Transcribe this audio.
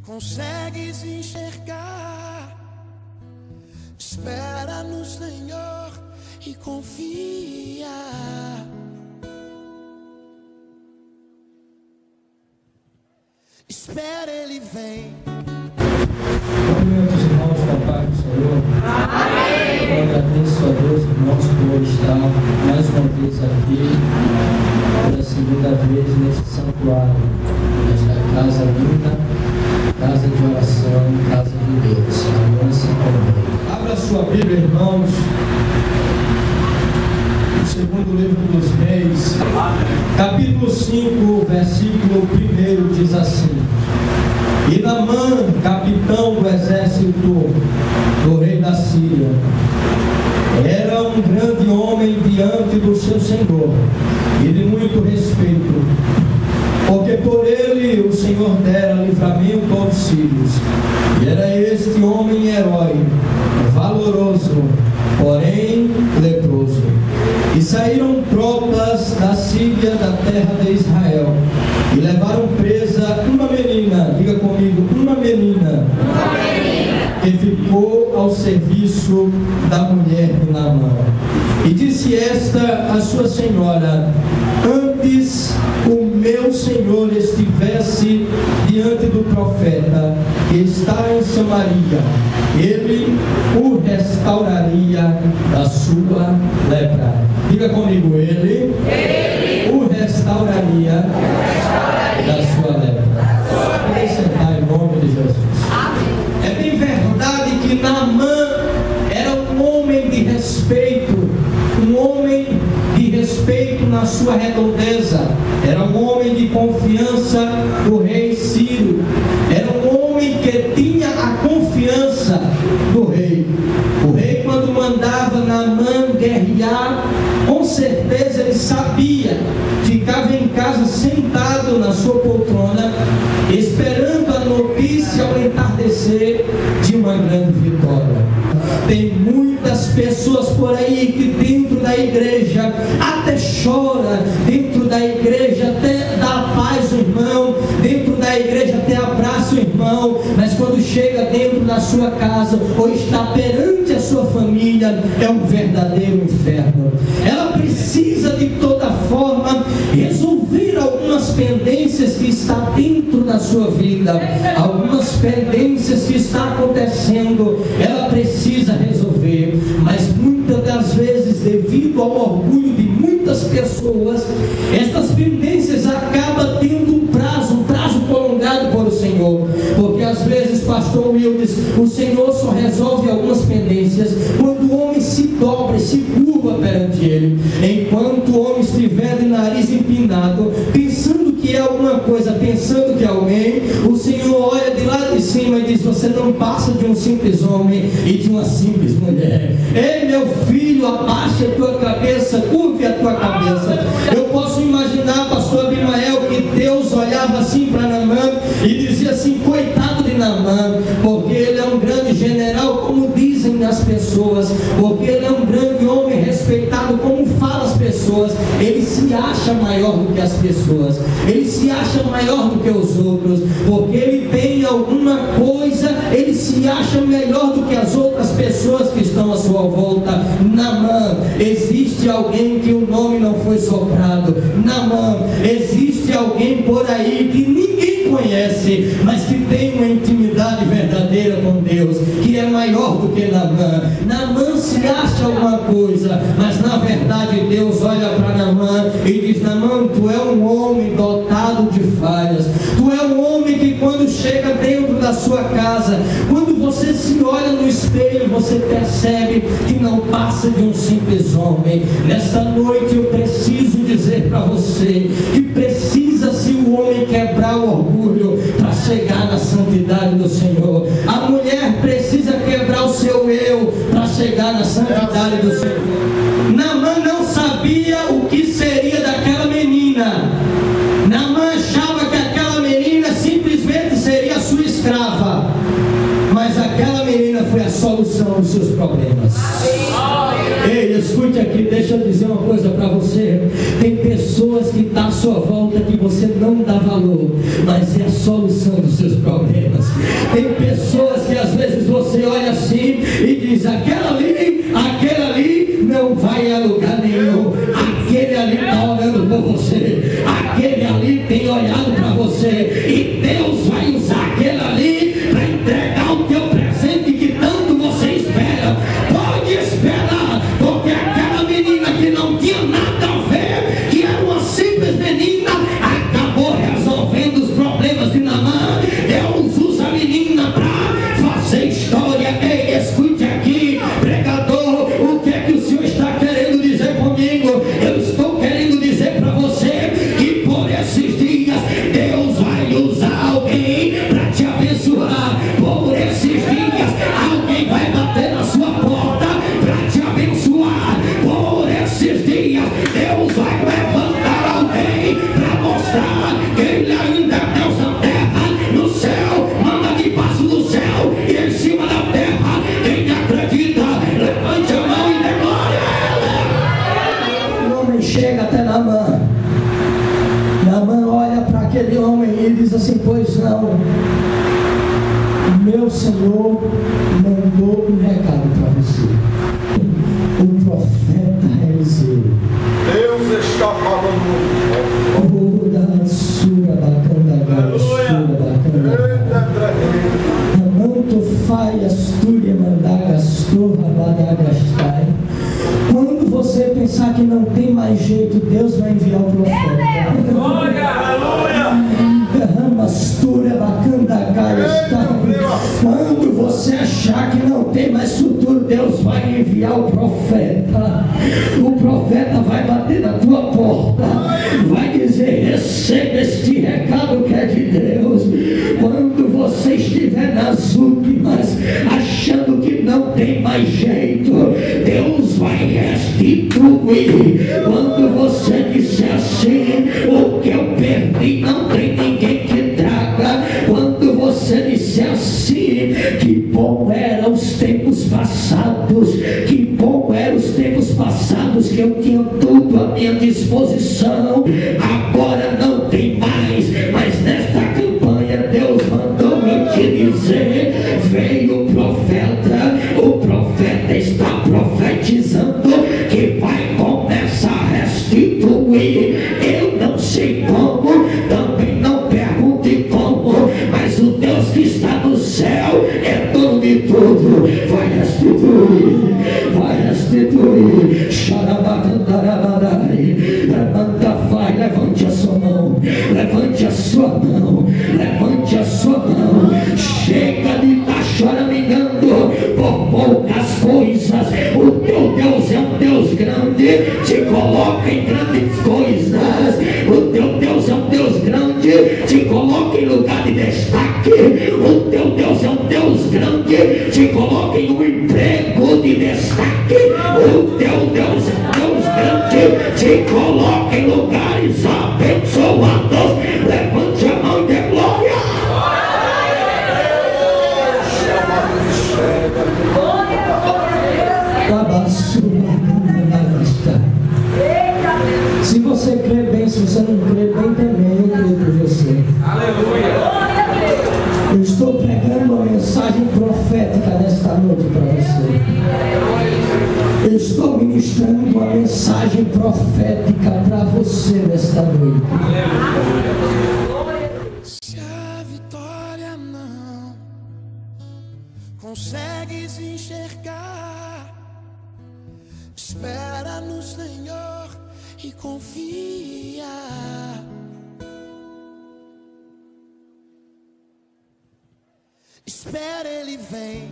consegues enxergar. Espera no Senhor e confia. Espera, Ele vem. Meus irmãos, com a paz do Senhor. Amém. Eu agradeço a Deus, irmãos, por estar mais uma vez aqui, pela segunda vez neste santuário, nesta casa linda, casa de oração, casa de Deus. Aliança com Deus. Abra sua Bíblia, irmãos, no segundo livro dos Reis, capítulo 5, versículo 1 diz assim: E Naamã, capitão do exército do rei da Síria, era um grande homem diante do seu senhor e de muito respeito, porque por ele o Senhor dera livramento aos sírios. E era este homem herói, valoroso, porém leproso. E saíram tropas da Síria, da terra de Israel, e levaram presa uma menina, diga comigo, uma menina, que ficou ao serviço da mulher de Naamã. E disse esta a sua senhora: antes o meu senhor estivesse diante do profeta que está em Samaria, ele o restauraria da sua lepra. Diga comigo, ele o restauraria da sua lepra. Pode sentar em nome de Jesus. É bem verdade que Naamã era um homem de respeito, um homem de respeito na sua redondeza, era um homem de confiança do rei Ciro, era um homem que tinha a confiança do rei. O rei, quando mandava Naamã guerrear, com certeza ele sabia, ficava em casa sentado na sua poltrona, esperando a notícia ao entardecer de uma grande vitória. Tem muitas pessoas por aí que dentro da igreja até chora, dentro da igreja até dá paz ao irmão, dentro da igreja até abraça o irmão, mas quando chega dentro da sua casa ou está perante a sua família, é um verdadeiro inferno. Ela precisa de toda forma resolver algumas pendências que está dentro da sua vida, algumas pendências que está acontecendo, ela precisa resolver, mas muitas das vezes, devido ao orgulho de muitas pessoas, estas pendências acabam tendo um prazo prolongado por o Senhor, porque às vezes, pastor Wildes, o Senhor só resolve algumas pendências quando o homem se dobra e se curva perante ele. Enquanto o homem estiver de nariz empinado, pensando que é alguma coisa, pensando que é alguém, o Senhor olha de lá de cima e diz: você não passa de um simples homem e de uma simples mulher. Ei, meu filho, abaixa a tua cabeça, curve a tua cabeça. Eu posso imaginar, pastor Abimael, que Deus olhava assim para Naamã e dizia assim: coitado de Naamã, porque ele é um grande general, como dizem as pessoas, porque ele é um grande homem respeitado, como falam as pessoas. Ele se acha maior do que as pessoas, ele se acha maior do que os outros, porque ele tem alguma coisa, ele se acha melhor do que as outras pessoas que estão à sua volta. Naamã, existe alguém que o nome não foi soprado. Naamã, existe alguém por aí que ninguém conhece, mas que tem uma intimidade verdadeira com Deus, que é maior do que Naamã. Naamã se acha alguma coisa, mas na verdade Deus olha para Naamã e diz: Naamã, tu é um homem dotado de falhas, tu é um homem que quando chega dentro da sua casa, quando você se olha no espelho, você percebe que não passa de um simples homem. Nesta noite eu preciso dizer para você que precisa-se o homem quebrar o orgulho para chegar na santidade do Senhor. A mulher precisa quebrar o seu eu para chegar na santidade do Senhor. Naamã não sabia o que seria daquela menina. Naamã achava que aquela menina simplesmente seria sua escrava, mas aquela menina foi a solução dos seus problemas. Ei, escute aqui, deixa eu dizer uma coisa para você. Tem pessoas pessoas que estão à sua volta que você não dá valor, mas é a solução dos seus problemas. Tem pessoas que às vezes você olha assim e diz: aquele ali não vai a lugar nenhum, aquele ali está olhando por você, aquele ali tem olhado para você, e Deus vai usar aquele ali para entregar o teu presente que tanto você espera. Pode esperar, porque aquela menina que não tinha nada a ver, que era uma simples menina, acabou resolvendo os problemas de Naamã. Deus usa a menina para fazer história. Ei, escute aqui, pregador, o que é que o Senhor está querendo dizer comigo? Eu estou querendo dizer para você que por esses dias Deus vai usar alguém para te abençoar. Por esses dias alguém vai bater na sua porta para te abençoar. Por esses dias Deus vai levantar alguém para mostrar que Ele ainda é Deus na terra, no céu, manda debaixo do céu e em cima da terra. Quem acredita, levante a mão e dê glória a Ele. O homem chega até Naamã. Naamã olha para aquele homem e diz assim: pois não, meu Senhor mandou um recado para você, o profeta Eliseu. Deus está falando. Quando você pensar que não tem mais jeito, Deus vai enviar o profeta. Quando você achar que não tem mais futuro, Deus vai enviar o profeta. O profeta vai bater na tua porta, vai dizer: receba este recado que é de Deus. Quando você estiver nas últimas, achando que não tem mais jeito, Deus vai restituir. Quando você disser assim: o que eu perdi não tem ninguém que traga. Quando você disser assim: que bom eram os tempos passados, que bom eram os tempos passados, que eu tinha tudo à minha disposição, agora não tem mais. Mas nesta campanha Deus mandou me te dizer: veio o profeta está profetizando que vai começar a restituir. Eu não sei como, também não pergunte como, mas o Deus que está no céu é dono de tudo. Vai restituir, vai restituir. Xarabacandarabadai. Vai, levante a sua mão, levante a sua mão, levante a sua mão. Chega de estar choramingando por poucas coisas. O teu Deus é um Deus grande, te coloca em grandes coisas. O teu Deus é um Deus grande, te coloca em lugar de destaque. O teu Deus é um Deus grande, te coloca em um emprego de destaque. O teu Deus é um Deus grande, te coloca em lugares abençoados. Levante a mão e dê glória. Se você crê bem, se você não crê bem também, eu creio por você. Eu estou pregando uma mensagem profética nesta noite para você. Eu estou ministrando uma mensagem profética para você nesta noite. Se a vitória não consegues enxergar, espera no Senhor e confia. Espera, Ele vem.